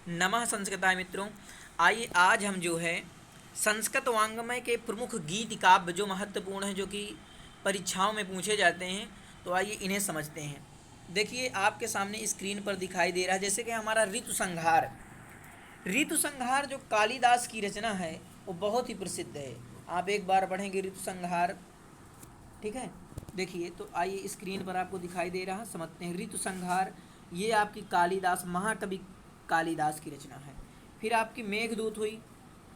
नमः संस्कृताय मित्रों। आइए आज हम जो है संस्कृत वाङ्मय के प्रमुख गीत काव्य जो महत्वपूर्ण हैं, जो कि परीक्षाओं में पूछे जाते हैं, तो आइए इन्हें समझते हैं। देखिए आपके सामने स्क्रीन पर दिखाई दे रहा है, जैसे कि हमारा ऋतु संहार। ऋतु संहार जो कालिदास की रचना है वो बहुत ही प्रसिद्ध है। आप एक बार पढ़ेंगे ऋतु संहार, ठीक है। देखिए तो आइए स्क्रीन पर आपको दिखाई दे रहा, समझते हैं। ऋतु संहार ये आपकी कालिदास, महाकवि कालिदास की रचना है। फिर आपकी मेघदूत हुई,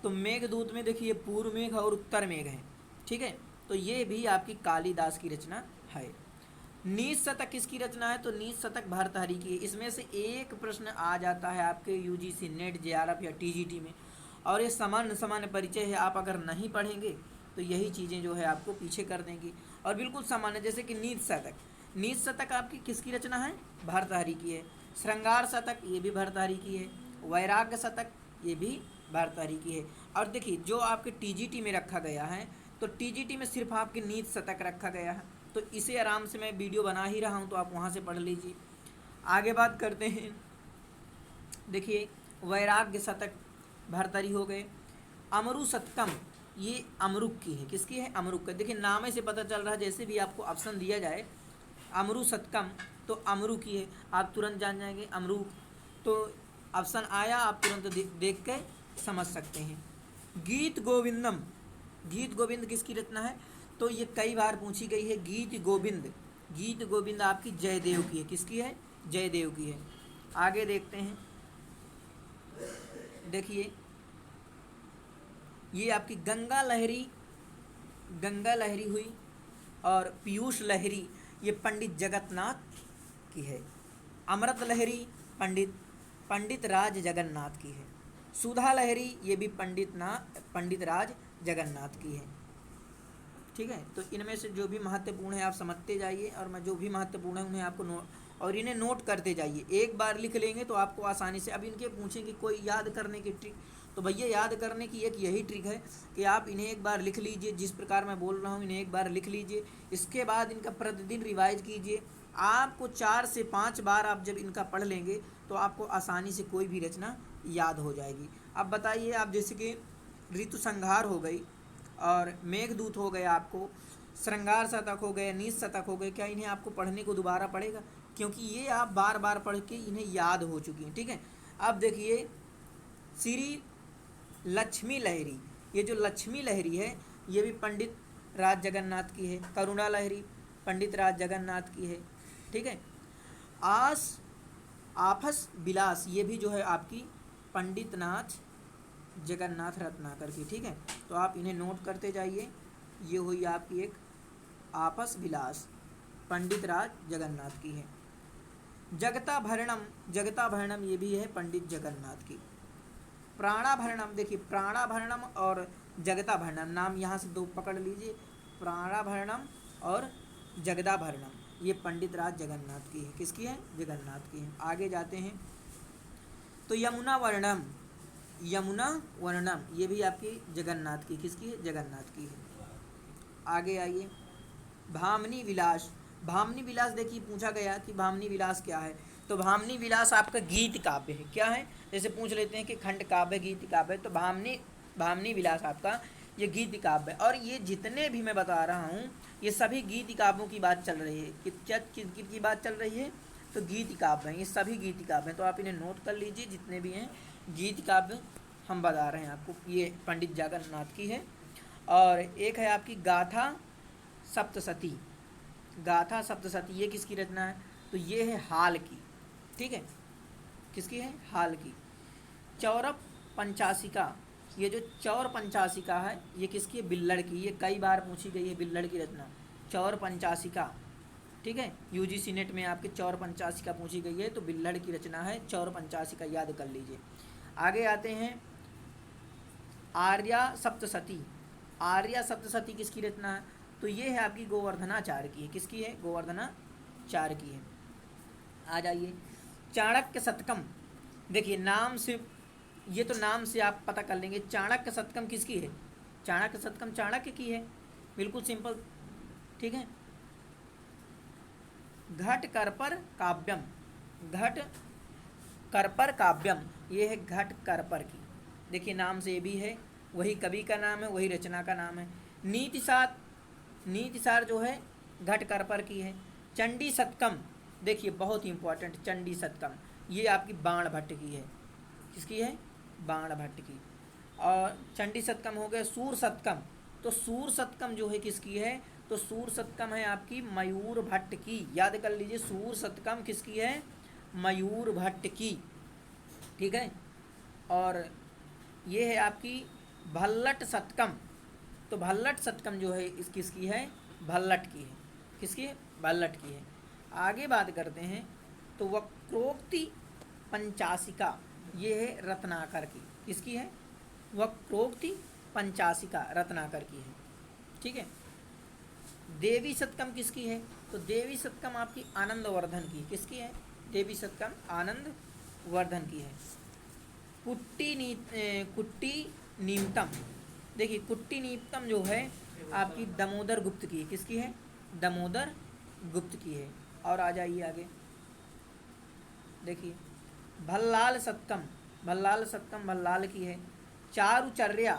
तो मेघदूत में देखिए पूर्व मेघ और उत्तर मेघ है, ठीक है। तो ये भी आपकी कालिदास की रचना है। नीच शतक किसकी रचना है? तो नीच शतक भर्तृहरि की है। इसमें से एक प्रश्न आ जाता है आपके यूजीसी नेट जेआरएफ या टीजीटी में, और ये सामान्य सामान्य परिचय है। आप अगर नहीं पढ़ेंगे तो यही चीज़ें जो है आपको पीछे कर देंगी। और बिल्कुल सामान्य, जैसे कि नीच शतक, नीच शतक आपकी किसकी रचना है? भर्तृहरि की है। श्रृंगार शतक ये भी भर्तृहरि की है। वैराग्य शतक ये भी भर्तृहरि की है। और देखिए जो आपके टीजीटी में रखा गया है, तो टीजीटी में सिर्फ आपके नीच शतक रखा गया है। तो इसे आराम से मैं वीडियो बना ही रहा हूँ, तो आप वहाँ से पढ़ लीजिए। आगे बात करते हैं। देखिए वैराग्य शतक भर्तृहरि हो गए। अमरु शतकम ये अमरुक की है। किसकी है? अमरुक का। देखिए नाम से पता चल रहा है, जैसे भी आपको ऑप्शन दिया जाए अमरु शतकम तो अमरु की है, आप तुरंत जान जाएंगे अमरु। तो ऑप्शन आया, आप तुरंत देख के समझ सकते हैं। गीत गोविंदम, गीत गोविंद किसकी रचना है? तो ये कई बार पूछी गई है। गीत गोविंद, गीत गोविंद आपकी जयदेव की है। किसकी है? जयदेव की है। आगे देखते हैं। देखिए ये आपकी गंगा लहरी, गंगा लहरी हुई, और पीयूष लहरी ये पंडित जगन्नाथ की है। अमृत लहरी पंडित पंडित राज जगन्नाथ की है। सुधा लहरी ये भी पंडित राज जगन्नाथ की है, ठीक है। तो इनमें से जो भी महत्वपूर्ण है आप समझते जाइए, और मैं जो भी महत्वपूर्ण है उन्हें आपको और इन्हें नोट करते जाइए। एक बार लिख लेंगे तो आपको आसानी से, अब इनके पूछेंगे कोई याद करने की ट्रिक, तो भैया याद करने की एक यही ट्रिक है कि आप इन्हें एक बार लिख लीजिए। जिस प्रकार मैं बोल रहा हूँ इन्हें एक बार लिख लीजिए, इसके बाद इनका प्रतिदिन रिवाइज कीजिए। आपको 4 से 5 बार आप जब इनका पढ़ लेंगे तो आपको आसानी से कोई भी रचना याद हो जाएगी। अब बताइए आप, जैसे कि ऋतु संहार हो गई, और मेघदूत हो गया, आपको श्रृंगार शतक हो गए, नीच शतक हो गए, क्या इन्हें आपको पढ़ने को दोबारा पड़ेगा? क्योंकि ये आप बार बार पढ़ के इन्हें याद हो चुकी हैं, ठीक है। अब देखिए श्री लक्ष्मी लहरी, ये जो लक्ष्मी लहरी है ये भी पंडित राज जगन्नाथ की है। करुणा लहरी पंडित राज जगन्नाथ की है, ठीक है। आस आपस विलास ये भी जो है आपकी पंडित नाथ जगन्नाथ रत्नाकर की, ठीक है। तो आप इन्हें नोट करते जाइए। ये हुई आपकी एक आपस विलास, पंडित राज जगन्नाथ की है। जगता भरणम, जगता भरणम ये भी है पंडित जगन्नाथ की। प्राणाभरणम, देखिए प्राणाभरणम और जगता भरणम, नाम यहाँ से दो पकड़ लीजिए। प्राणाभरणम और जगदाभरणम ये पंडित राज जगन्नाथ की है। किसकी है? जगन्नाथ की है। आगे जाते हैं तो यमुना वर्णम, यमुना वर्णम ये भी आपकी जगन्नाथ की, किसकी है? जगन्नाथ की है। आगे आइए, भामनी विलास, भामनी विलास देखिए पूछा गया कि भामनी विलास क्या है, तो भामनी विलास आपका गीत काव्य है। क्या है? जैसे पूछ लेते हैं कि खंड काव्य, गीत काव्य, तो भामनी विलास आपका ये गीत काव्य है। और ये जितने भी मैं बता रहा हूँ ये सभी गीत काव्यों की बात चल रही है। किस की बात चल रही है? तो गीत काव्य हैं, ये सभी गीत काव्य हैं। तो आप इन्हें नोट कर लीजिए, जितने भी हैं गीत काव्य हम बता रहे हैं आपको। ये पंडित जगन्नाथ की है। और एक है आपकी गाथा सप्तशती, गाथा सप्तशती ये किसकी रचना है? तो ये है हाल की, ठीक है। किसकी है? हाल की। चौरप पंचाशिका, ये जो चौर पंचाशिका है ये किसकी है? बिल्लड़ की। ये कई बार पूछी गई है, बिल्लड़ की रचना चौर पंचाशिका, ठीक है। यूजीसी नेट में आपके चौर पंचाशिका पूछी गई है, तो बिल्लड़ की रचना है चौर पंचाशिका, याद कर लीजिए। आगे आते हैं आर्या सप्तशती, आर्या सप्तशती किसकी रचना है? तो ये है आपकी गोवर्धनाचार्य की है। किसकी है? गोवर्धनाचार्य की है। आ जाइए चाणक्य शतकम, देखिए नाम से, ये तो नाम से आप पता कर लेंगे। चाणक्य शतकम किसकी है? चाणक्य शतकम चाणक्य की है, बिल्कुल सिंपल, ठीक है। घट कर पर काव्यम, घट करपर काव्यम, ये है घट करपर की। देखिए नाम से ये भी है, वही कवि का नाम है, वही रचना का नाम है। नीतिसार, नीतिसार जो है घट करपर की है। चंडी शतकम, देखिए बहुत ही इंपॉर्टेंट, चंडी शतकम ये आपकी बाण भट्ट की है। किसकी है? बाण भट्ट की। और चंडी शतकम हो गया। सूर शतकम, तो सूर शतकम जो है किसकी है? तो सूर शतकम है आपकी मयूर भट्ट की। याद कर लीजिए, सूर शतकम किसकी है? मयूर भट्ट की। ठीक है। और ये है आपकी भल्लट शतकम, तो भल्लट शतकम जो है इस किसकी है? भल्लट की है। किसकी है? भल्लट की है। आगे बात करते हैं तो वक्रोक्ति पंचासिका, ये है रत्नाकर की। किसकी है? वक्रोक्ति पंचासिका रत्नाकर की है। ठीक है। देवी शतकम किसकी है? तो देवी शतकम आपकी आनंदवर्धन की। किसकी है? देवी शतकम आनंदवर्धन की है। कुट्टी नीमतम, देखिए कुट्टी नीमतम जो है आपकी दामोदर गुप्त की है। किसकी है? दामोदर गुप्त की है। और आ जाइए आगे, देखिए भल्लाल शतकम, भल्लाल शतकम भल्लाल की है। चारुचर्या,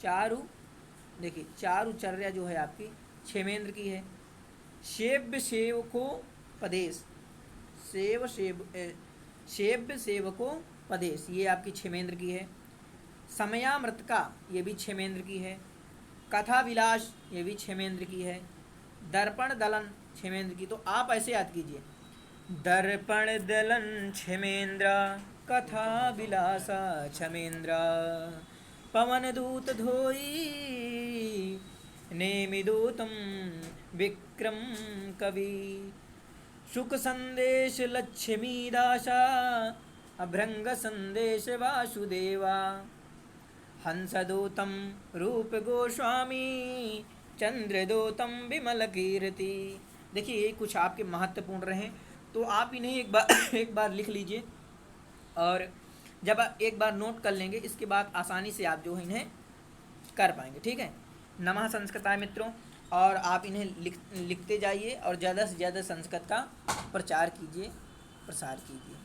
चारु, देखिए चारुचर्या जो है आपकी क्षेमेंद्र की है। सेव्य सेवको पदेश, सेव्य सेवको पदेश, ये आपकी क्षेमेंद्र की है। समयामृतका, ये भी क्षेमेंद्र की है। कथा विलास, ये भी क्षेमेंद्र की है। दर्पण दलन क्षेमेंद्र की। तो आप ऐसे याद कीजिए, दर्पण दलन क्षेमेंद्र, कथा विलासा क्षेमेंद्र, पवन दूत धोई नेमि दूतम विक्रम कवि, सुख संदेश लक्ष्मी दासा, अभ्रंग संदेश वासुदेवा, हंसदूतम रूप गोस्वामी, चंद्रदूतम विमल कीर्ति। देखिए ये कुछ आपके महत्वपूर्ण रहे, तो आप इन्हें एक बार लिख लीजिए, और जब आप एक बार नोट कर लेंगे इसके बाद आसानी से आप जो है इन्हें कर पाएंगे। ठीक है। नमः संस्कृताय मित्रों, और आप इन्हें लिखते जाइए और ज़्यादा से ज़्यादा संस्कृत का प्रचार कीजिए, प्रसार कीजिए।